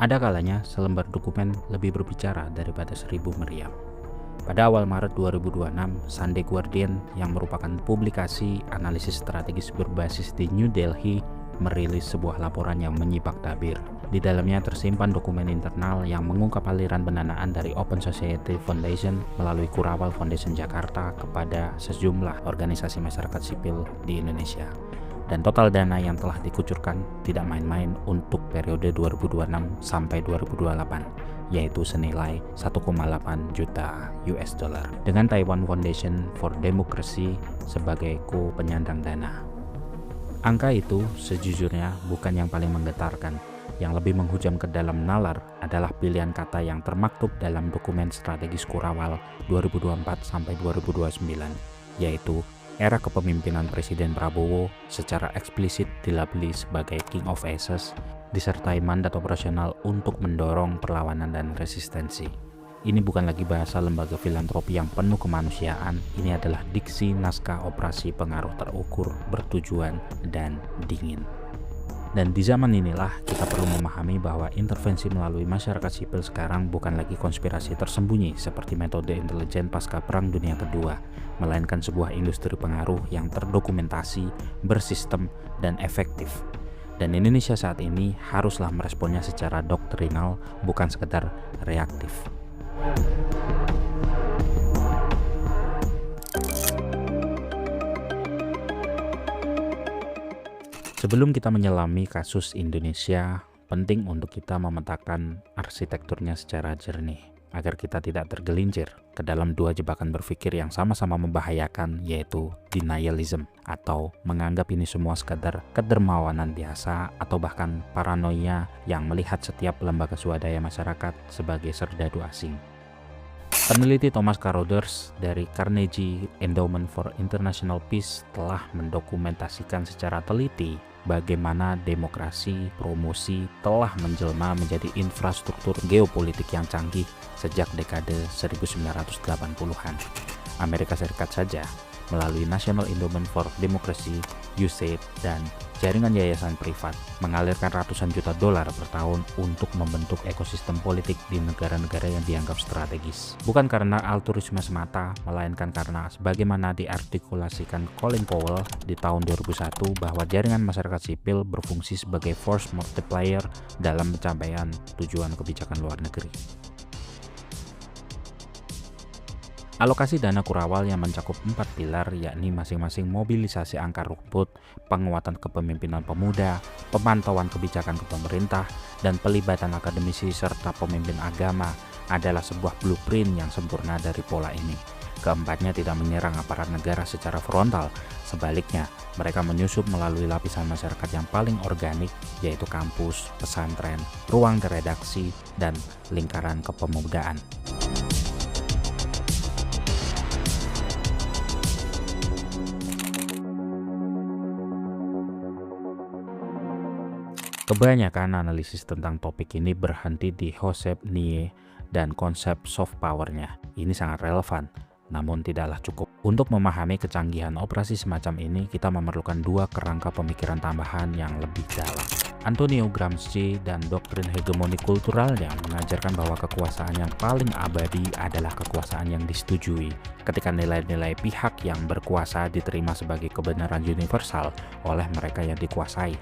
Ada kalanya selembar dokumen lebih berbicara daripada 1000 meriam. Pada awal Maret 2026, Sunday Guardian yang merupakan publikasi analisis strategis berbasis di New Delhi merilis sebuah laporan yang menyipak tabir. Di dalamnya tersimpan dokumen internal yang mengungkap aliran pendanaan dari Open Society Foundation melalui Kurawal Foundation Jakarta kepada sejumlah organisasi masyarakat sipil di Indonesia. Dan total dana yang telah dikucurkan tidak main-main untuk periode 2026 sampai 2028, yaitu senilai 1,8 juta US dollar, dengan Taiwan Foundation for Democracy sebagai co-penyandang dana. Angka itu sejujurnya bukan yang paling menggetarkan. Yang lebih menghujam ke dalam nalar adalah pilihan kata yang termaktub dalam dokumen strategis Kurawal 2024 sampai 2029, yaitu era kepemimpinan Presiden Prabowo secara eksplisit dilabeli sebagai King of Aces, disertai mandat operasional untuk mendorong perlawanan dan resistensi. Ini bukan lagi bahasa lembaga filantropi yang penuh kemanusiaan, ini adalah diksi naskah operasi pengaruh terukur, bertujuan, dan dingin. Dan di zaman inilah kita perlu memahami bahwa intervensi melalui masyarakat sipil sekarang bukan lagi konspirasi tersembunyi seperti metode intelijen pasca Perang Dunia Kedua, melainkan sebuah industri pengaruh yang terdokumentasi, bersistem, dan efektif. Dan Indonesia saat ini haruslah meresponnya secara doktrinal, bukan sekedar reaktif. Sebelum kita menyelami kasus Indonesia, penting untuk kita memetakan arsitekturnya secara jernih, agar kita tidak tergelincir ke dalam dua jebakan berpikir yang sama-sama membahayakan, yaitu denialism, atau menganggap ini semua sekadar kedermawanan biasa, atau bahkan paranoia yang melihat setiap lembaga swadaya masyarakat sebagai serdadu asing. Peneliti Thomas Carothers dari Carnegie Endowment for International Peace telah mendokumentasikan secara teliti bagaimana demokrasi promosi telah menjelma menjadi infrastruktur geopolitik yang canggih sejak dekade 1980-an. Amerika Serikat saja melalui National Endowment for Democracy, USAID, dan jaringan yayasan privat mengalirkan ratusan juta dolar per tahun untuk membentuk ekosistem politik di negara-negara yang dianggap strategis. Bukan karena altruisme semata, melainkan karena sebagaimana diartikulasikan Colin Powell di tahun 2001 bahwa jaringan masyarakat sipil berfungsi sebagai force multiplier dalam pencapaian tujuan kebijakan luar negeri. Alokasi dana Kurawal yang mencakup 4 pilar, yakni masing-masing mobilisasi angka rumput, penguatan kepemimpinan pemuda, pemantauan kebijakan ke pemerintah, dan pelibatan akademisi serta pemimpin agama, adalah sebuah blueprint yang sempurna dari pola ini. Keempatnya tidak menyerang aparat negara secara frontal, sebaliknya mereka menyusup melalui lapisan masyarakat yang paling organik, yaitu kampus, pesantren, ruang redaksi, dan lingkaran kepemudaan. Kebanyakan analisis tentang topik ini berhenti di Joseph Nye dan konsep soft power-nya. Ini sangat relevan, namun tidaklah cukup. Untuk memahami kecanggihan operasi semacam ini, kita memerlukan dua kerangka pemikiran tambahan yang lebih dalam. Antonio Gramsci dan doktrin hegemoni kultural yang mengajarkan bahwa kekuasaan yang paling abadi adalah kekuasaan yang disetujui, ketika nilai-nilai pihak yang berkuasa diterima sebagai kebenaran universal oleh mereka yang dikuasai.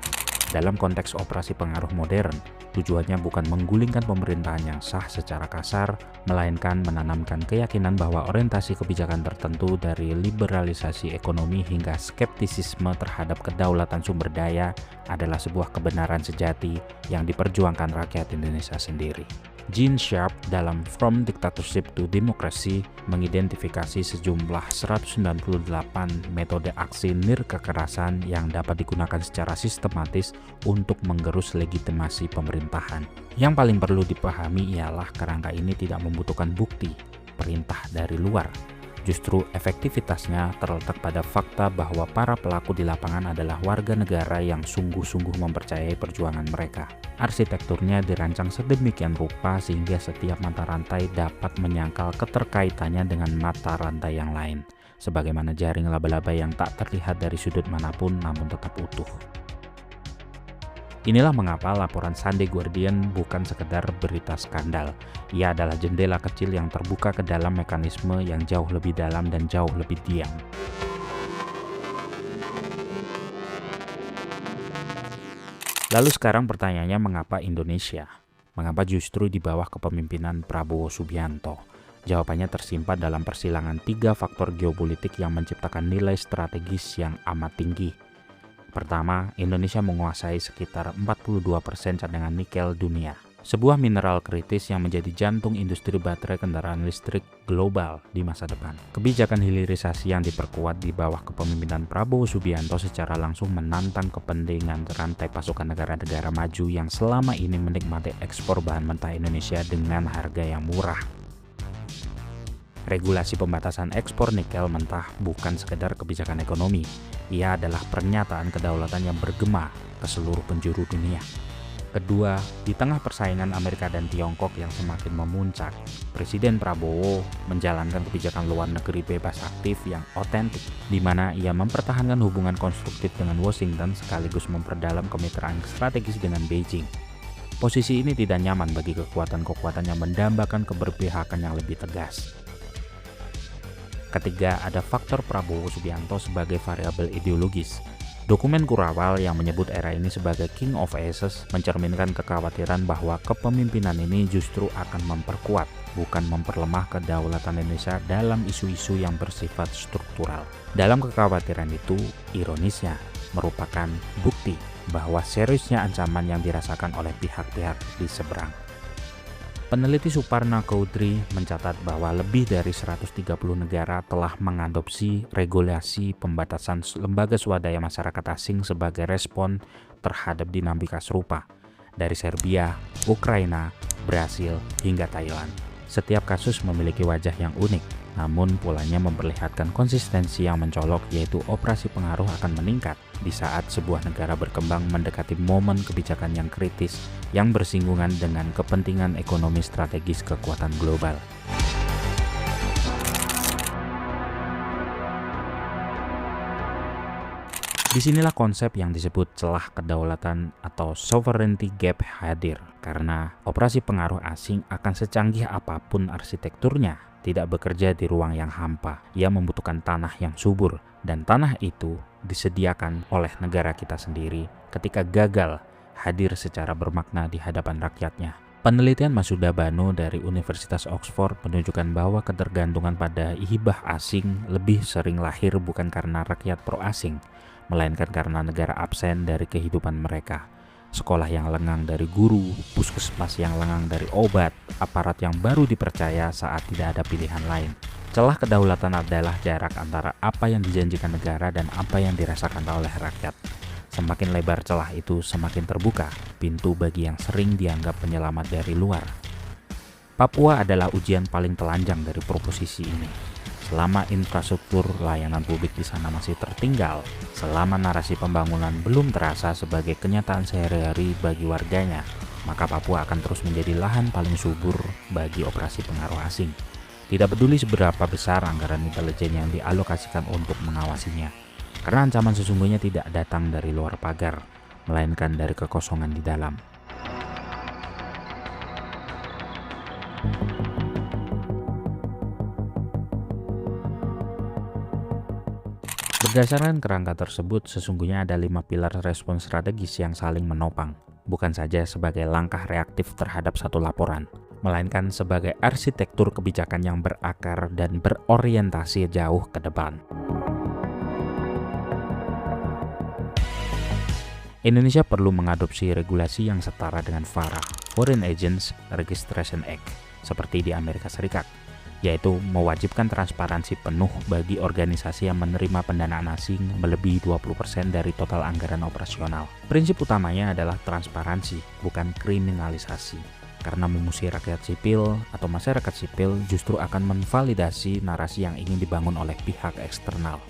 Dalam konteks operasi pengaruh modern, tujuannya bukan menggulingkan pemerintahan yang sah secara kasar, melainkan menanamkan keyakinan bahwa orientasi kebijakan tertentu dari liberalisasi ekonomi hingga skeptisisme terhadap kedaulatan sumber daya adalah sebuah kebenaran sejati yang diperjuangkan rakyat Indonesia sendiri. Gene Sharp dalam From Dictatorship to Democracy mengidentifikasi sejumlah 198 metode aksi nirkekerasan yang dapat digunakan secara sistematis untuk menggerus legitimasi pemerintahan. Yang paling perlu dipahami ialah kerangka ini tidak membutuhkan bukti, perintah dari luar. Justru efektivitasnya terletak pada fakta bahwa para pelaku di lapangan adalah warga negara yang sungguh-sungguh mempercayai perjuangan mereka. Arsitekturnya dirancang sedemikian rupa sehingga setiap mata rantai dapat menyangkal keterkaitannya dengan mata rantai yang lain, sebagaimana jaring laba-laba yang tak terlihat dari sudut manapun namun tetap utuh. Inilah mengapa laporan Sunday Guardian bukan sekedar berita skandal. Ia adalah jendela kecil yang terbuka ke dalam mekanisme yang jauh lebih dalam dan jauh lebih diam. Lalu sekarang pertanyaannya, mengapa Indonesia? Mengapa justru di bawah kepemimpinan Prabowo Subianto? Jawabannya tersimpan dalam persilangan 3 faktor geopolitik yang menciptakan nilai strategis yang amat tinggi. Pertama, Indonesia menguasai sekitar 42% cadangan nikel dunia, sebuah mineral kritis yang menjadi jantung industri baterai kendaraan listrik global di masa depan. Kebijakan hilirisasi yang diperkuat di bawah kepemimpinan Prabowo Subianto secara langsung menantang kepentingan rantai pasokan negara-negara maju yang selama ini menikmati ekspor bahan mentah Indonesia dengan harga yang murah. Regulasi pembatasan ekspor nikel mentah bukan sekedar kebijakan ekonomi, ia adalah pernyataan kedaulatan yang bergema ke seluruh penjuru dunia. Kedua, di tengah persaingan Amerika dan Tiongkok yang semakin memuncak, Presiden Prabowo menjalankan kebijakan luar negeri bebas aktif yang otentik, di mana ia mempertahankan hubungan konstruktif dengan Washington sekaligus memperdalam kemitraan strategis dengan Beijing. Posisi ini tidak nyaman bagi kekuatan-kekuatan yang mendambakan keberpihakan yang lebih tegas. Ketiga, ada faktor Prabowo Subianto sebagai variabel ideologis. Dokumen Kurawal yang menyebut era ini sebagai King of Aces mencerminkan kekhawatiran bahwa kepemimpinan ini justru akan memperkuat, bukan memperlemah kedaulatan Indonesia dalam isu-isu yang bersifat struktural. Dalam kekhawatiran itu, ironisnya, merupakan bukti bahwa seriusnya ancaman yang dirasakan oleh pihak-pihak di seberang. Peneliti Suparna Choudhury mencatat bahwa lebih dari 130 negara telah mengadopsi regulasi pembatasan lembaga swadaya masyarakat asing sebagai respon terhadap dinamika serupa, dari Serbia, Ukraina, Brasil, hingga Thailand. Setiap kasus memiliki wajah yang unik, namun polanya memperlihatkan konsistensi yang mencolok, yaitu operasi pengaruh akan meningkat di saat sebuah negara berkembang mendekati momen kebijakan yang kritis yang bersinggungan dengan kepentingan ekonomi strategis kekuatan global. Disinilah konsep yang disebut celah kedaulatan atau sovereignty gap hadir, karena operasi pengaruh asing akan secanggih apapun arsitekturnya tidak bekerja di ruang yang hampa. Ia membutuhkan tanah yang subur, dan tanah itu disediakan oleh negara kita sendiri ketika gagal hadir secara bermakna di hadapan rakyatnya. Penelitian Masuda Bano dari Universitas Oxford menunjukkan bahwa ketergantungan pada hibah asing lebih sering lahir bukan karena rakyat pro-asing, melainkan karena negara absen dari kehidupan mereka. Sekolah yang lengang dari guru, puskesmas yang lengang dari obat, aparat yang baru dipercaya saat tidak ada pilihan lain. Celah kedaulatan adalah jarak antara apa yang dijanjikan negara dan apa yang dirasakan oleh rakyat. Semakin lebar celah itu, semakin terbuka pintu bagi yang sering dianggap penyelamat dari luar. Papua adalah ujian paling telanjang dari proposisi ini. Selama infrastruktur layanan publik di sana masih tertinggal, selama narasi pembangunan belum terasa sebagai kenyataan sehari-hari bagi warganya, maka Papua akan terus menjadi lahan paling subur bagi operasi pengaruh asing. Tidak peduli seberapa besar anggaran intelijen yang dialokasikan untuk mengawasinya, karena ancaman sesungguhnya tidak datang dari luar pagar, melainkan dari kekosongan di dalam. Berdasarkan kerangka tersebut, sesungguhnya ada 5 pilar respon strategis yang saling menopang, bukan saja sebagai langkah reaktif terhadap satu laporan, melainkan sebagai arsitektur kebijakan yang berakar dan berorientasi jauh ke depan. Indonesia perlu mengadopsi regulasi yang setara dengan FARA, Foreign Agents Registration Act, seperti di Amerika Serikat, yaitu mewajibkan transparansi penuh bagi organisasi yang menerima pendanaan asing melebihi 20% dari total anggaran operasional. Prinsip utamanya adalah transparansi, bukan kriminalisasi, karena mengusir rakyat sipil atau masyarakat sipil justru akan menvalidasi narasi yang ingin dibangun oleh pihak eksternal.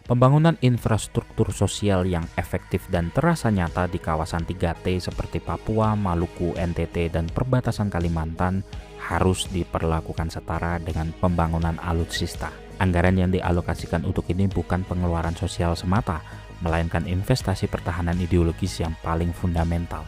Pembangunan infrastruktur sosial yang efektif dan terasa nyata di kawasan 3T seperti Papua, Maluku, NTT, dan perbatasan Kalimantan harus diperlakukan setara dengan pembangunan alutsista. Anggaran yang dialokasikan untuk ini bukan pengeluaran sosial semata, melainkan investasi pertahanan ideologis yang paling fundamental.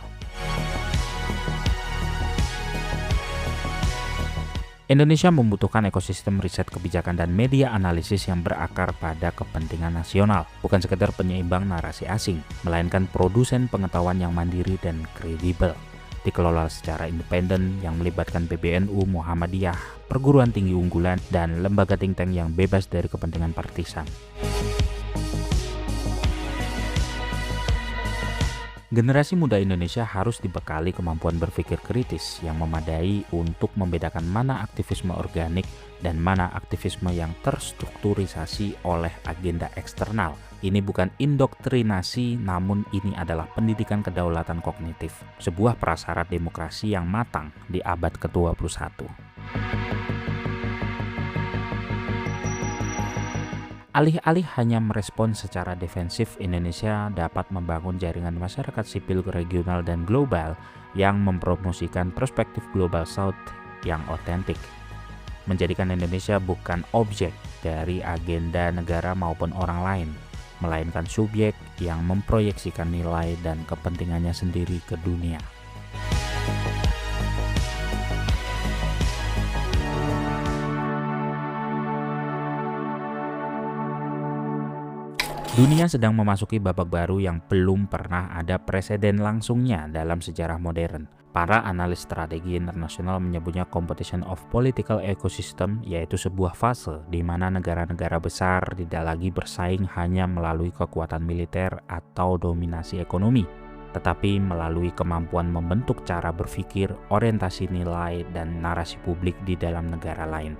Indonesia membutuhkan ekosistem riset kebijakan dan media analisis yang berakar pada kepentingan nasional, bukan sekedar penyeimbang narasi asing, melainkan produsen pengetahuan yang mandiri dan kredibel, dikelola secara independen yang melibatkan PBNU, Muhammadiyah, perguruan tinggi unggulan, dan lembaga think tank yang bebas dari kepentingan partisan. Generasi muda Indonesia harus dibekali kemampuan berpikir kritis yang memadai untuk membedakan mana aktivisme organik dan mana aktivisme yang terstrukturisasi oleh agenda eksternal. Ini bukan indoktrinasi, namun ini adalah pendidikan kedaulatan kognitif, sebuah prasyarat demokrasi yang matang di abad ke-21. Alih-alih hanya merespon secara defensif, Indonesia dapat membangun jaringan masyarakat sipil regional dan global yang mempromosikan perspektif Global South yang otentik. Menjadikan Indonesia bukan objek dari agenda negara maupun orang lain, melainkan subjek yang memproyeksikan nilai dan kepentingannya sendiri ke dunia. Dunia sedang memasuki babak baru yang belum pernah ada preseden langsungnya dalam sejarah modern. Para analis strategi internasional menyebutnya competition of political ecosystem, yaitu sebuah fase di mana negara-negara besar tidak lagi bersaing hanya melalui kekuatan militer atau dominasi ekonomi, tetapi melalui kemampuan membentuk cara berpikir, orientasi nilai, dan narasi publik di dalam negara lain.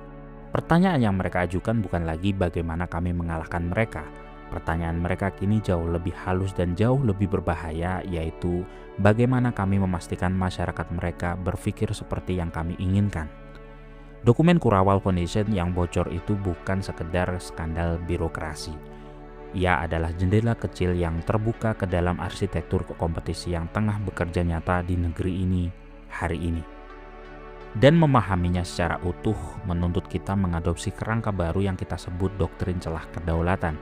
Pertanyaan yang mereka ajukan bukan lagi bagaimana kami mengalahkan mereka. Pertanyaan mereka kini jauh lebih halus dan jauh lebih berbahaya, yaitu bagaimana kami memastikan masyarakat mereka berpikir seperti yang kami inginkan. Dokumen Kurawal Foundation yang bocor itu bukan sekedar skandal birokrasi. Ia adalah jendela kecil yang terbuka ke dalam arsitektur kompetisi yang tengah bekerja nyata di negeri ini hari ini. Dan memahaminya secara utuh menuntut kita mengadopsi kerangka baru yang kita sebut doktrin celah kedaulatan,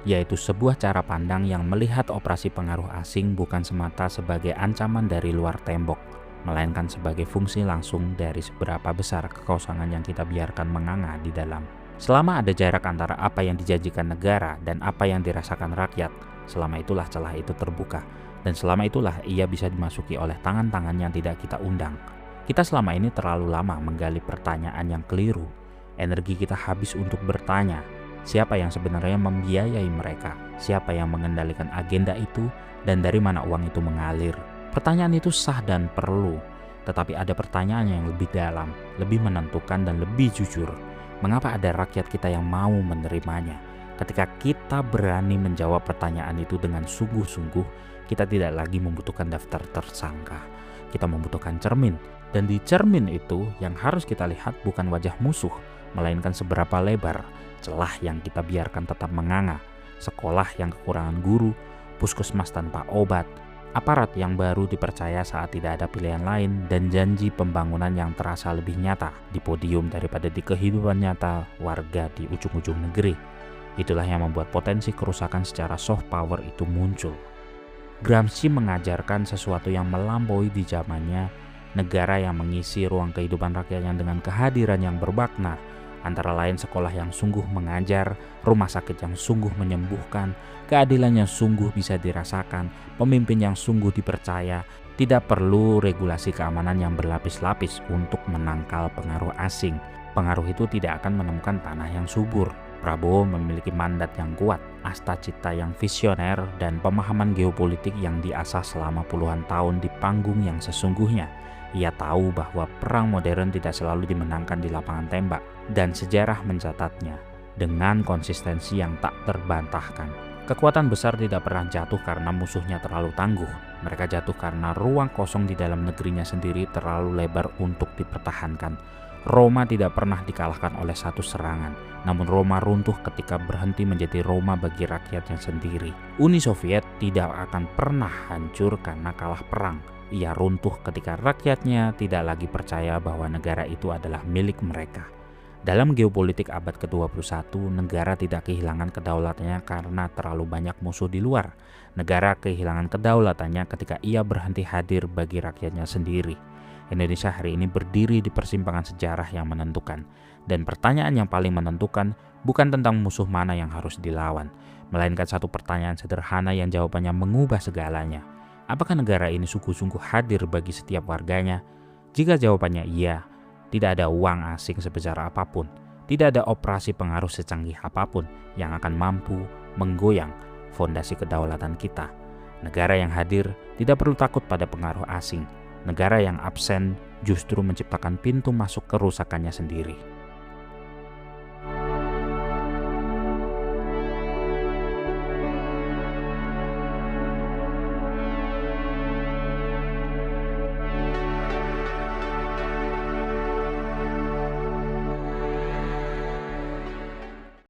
yaitu sebuah cara pandang yang melihat operasi pengaruh asing bukan semata sebagai ancaman dari luar tembok, melainkan sebagai fungsi langsung dari seberapa besar kekosongan yang kita biarkan menganga di dalam. Selama ada jarak antara apa yang dijanjikan negara dan apa yang dirasakan rakyat, selama itulah celah itu terbuka, dan selama itulah ia bisa dimasuki oleh tangan-tangan yang tidak kita undang. Kita selama ini terlalu lama menggali pertanyaan yang keliru. Energi kita habis untuk bertanya, siapa yang sebenarnya membiayai mereka? Siapa yang mengendalikan agenda itu? Dan dari mana uang itu mengalir? Pertanyaan itu sah dan perlu. Tetapi ada pertanyaan yang lebih dalam, lebih menentukan dan lebih jujur. Mengapa ada rakyat kita yang mau menerimanya? Ketika kita berani menjawab pertanyaan itu dengan sungguh-sungguh, kita tidak lagi membutuhkan daftar tersangka. Kita membutuhkan cermin. Dan di cermin itu yang harus kita lihat bukan wajah musuh, melainkan seberapa lebar celah yang kita biarkan tetap menganga, sekolah yang kekurangan guru, puskesmas tanpa obat, aparat yang baru dipercaya saat tidak ada pilihan lain, dan janji pembangunan yang terasa lebih nyata di podium daripada di kehidupan nyata warga di ujung-ujung negeri. Itulah yang membuat potensi kerusakan secara soft power itu muncul. Gramsci mengajarkan sesuatu yang melampaui di zamannya, negara yang mengisi ruang kehidupan rakyatnya dengan kehadiran yang bermakna, antara lain sekolah yang sungguh mengajar, rumah sakit yang sungguh menyembuhkan, keadilan yang sungguh bisa dirasakan, pemimpin yang sungguh dipercaya. Tidak perlu regulasi keamanan yang berlapis-lapis untuk menangkal pengaruh asing. Pengaruh itu tidak akan menemukan tanah yang subur. Prabowo memiliki mandat yang kuat, astacita yang visioner, dan pemahaman geopolitik yang diasah selama puluhan tahun di panggung yang sesungguhnya. Ia tahu bahwa perang modern tidak selalu dimenangkan di lapangan tembak, dan sejarah mencatatnya dengan konsistensi yang tak terbantahkan. Kekuatan besar tidak pernah jatuh karena musuhnya terlalu tangguh. Mereka jatuh karena ruang kosong di dalam negerinya sendiri terlalu lebar untuk dipertahankan. Roma tidak pernah dikalahkan oleh satu serangan, namun Roma runtuh ketika berhenti menjadi Roma bagi rakyatnya sendiri. Uni Soviet tidak akan pernah hancur karena kalah perang. Ia runtuh ketika rakyatnya tidak lagi percaya bahwa negara itu adalah milik mereka. Dalam geopolitik abad ke-21, negara tidak kehilangan kedaulatannya karena terlalu banyak musuh di luar. Negara kehilangan kedaulatannya ketika ia berhenti hadir bagi rakyatnya sendiri. Indonesia hari ini berdiri di persimpangan sejarah yang menentukan. Dan pertanyaan yang paling menentukan bukan tentang musuh mana yang harus dilawan, melainkan satu pertanyaan sederhana yang jawabannya mengubah segalanya. Apakah negara ini sungguh-sungguh hadir bagi setiap warganya? Jika jawabannya iya, tidak ada uang asing sebesar apapun, tidak ada operasi pengaruh secanggih apapun yang akan mampu menggoyang fondasi kedaulatan kita. Negara yang hadir tidak perlu takut pada pengaruh asing. Negara yang absen justru menciptakan pintu masuk kerusakannya sendiri.